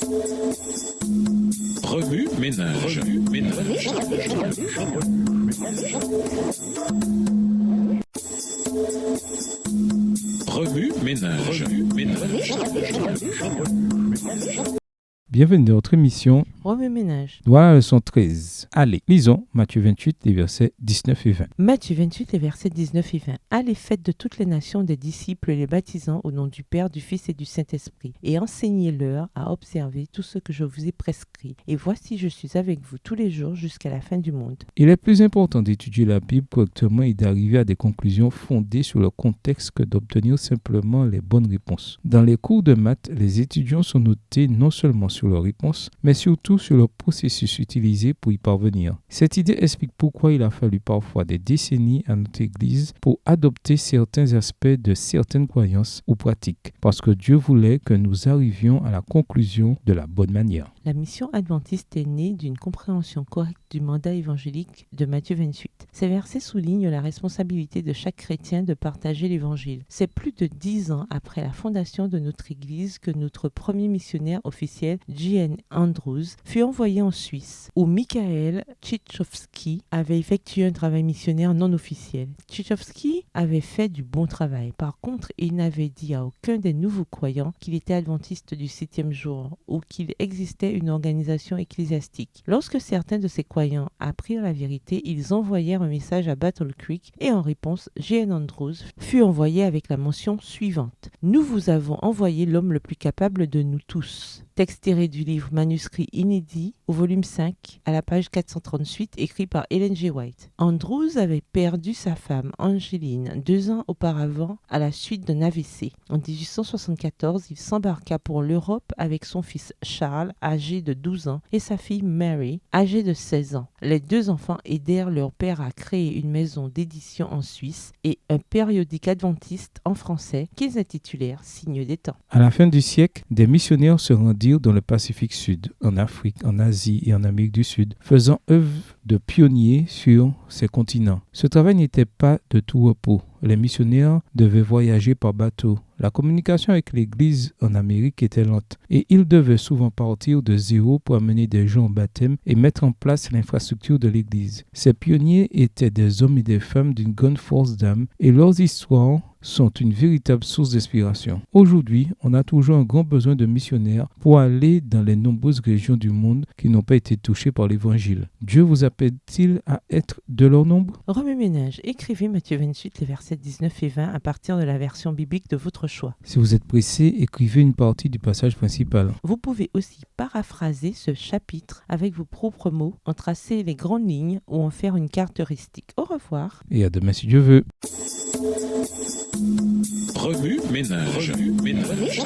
Remue ménage. Remue ménage. Bienvenue dans notre émission Remue ménage. Voilà la leçon 13. Allez, lisons Matthieu 28, les versets 19 et 20. Matthieu 28, les versets 19 et 20. Allez, faites de toutes les nations des disciples, les baptisant au nom du Père, du Fils et du Saint-Esprit, et enseignez-leur à observer tout ce que je vous ai prescrit. Et voici, je suis avec vous tous les jours jusqu'à la fin du monde. Il est plus important d'étudier la Bible correctement et d'arriver à des conclusions fondées sur le contexte que d'obtenir simplement les bonnes réponses. Dans les cours de maths, les étudiants sont notés non seulement sur leurs réponses, mais surtout sur le processus utilisé pour y parvenir. Cette idée explique pourquoi il a fallu parfois des décennies à notre Église pour adopter certains aspects de certaines croyances ou pratiques, parce que Dieu voulait que nous arrivions à la conclusion de la bonne manière. La mission adventiste est née d'une compréhension correcte du mandat évangélique de Matthieu 28. Ces versets soulignent la responsabilité de chaque chrétien de partager l'évangile. C'est plus de 10 ans après la fondation de notre Église que notre premier missionnaire officiel, J.N. Andrews, fut envoyé en Suisse, où Michael Tchitchowski avait effectué un travail missionnaire non officiel. Tchitchowski avait fait du bon travail. Par contre, il n'avait dit à aucun des nouveaux croyants qu'il était adventiste du 7e jour ou qu'il existait une organisation ecclésiastique. Lorsque certains de ces croyants apprirent la vérité, ils envoyèrent un message à Battle Creek et en réponse, J.N. Andrews fut envoyé avec la mention suivante. « Nous vous avons envoyé l'homme le plus capable de nous tous. » Texte tiré du livre manuscrit inédit au volume 5 à la page 438 écrit par Ellen G. White. Andrews avait perdu sa femme Angeline 2 ans auparavant à la suite d'un AVC. En 1874, il s'embarqua pour l'Europe avec son fils Charles, âgé de 12 ans, et sa fille Mary, âgée de 16 ans. Les deux enfants aidèrent leur père à créer une maison d'édition en Suisse et un périodique adventiste en français qu'ils intitulèrent Signe des temps. À la fin du siècle, des missionnaires se rendirent dans le Pacifique Sud, en Afrique, en Asie et en Amérique du Sud, faisant œuvre de pionniers sur ces continents. Ce travail n'était pas de tout repos. Les missionnaires devaient voyager par bateau. La communication avec l'Église en Amérique était lente et ils devaient souvent partir de zéro pour amener des gens au baptême et mettre en place l'infrastructure de l'Église. Ces pionniers étaient des hommes et des femmes d'une grande force d'âme et leurs histoires sont une véritable source d'inspiration. Aujourd'hui, on a toujours un grand besoin de missionnaires pour aller dans les nombreuses régions du monde qui n'ont pas été touchées par l'Évangile. Dieu vous appelle-t-il à être de leur nombre? Remue ménage, écrivez Matthieu 28, les versets 19 et 20 à partir de la version biblique de votre choix. Si vous êtes pressé, écrivez une partie du passage principal. Vous pouvez aussi paraphraser ce chapitre avec vos propres mots, en tracer les grandes lignes ou en faire une carte heuristique. Au revoir. Et à demain si Dieu veut. Remue ménage. Remue ménage.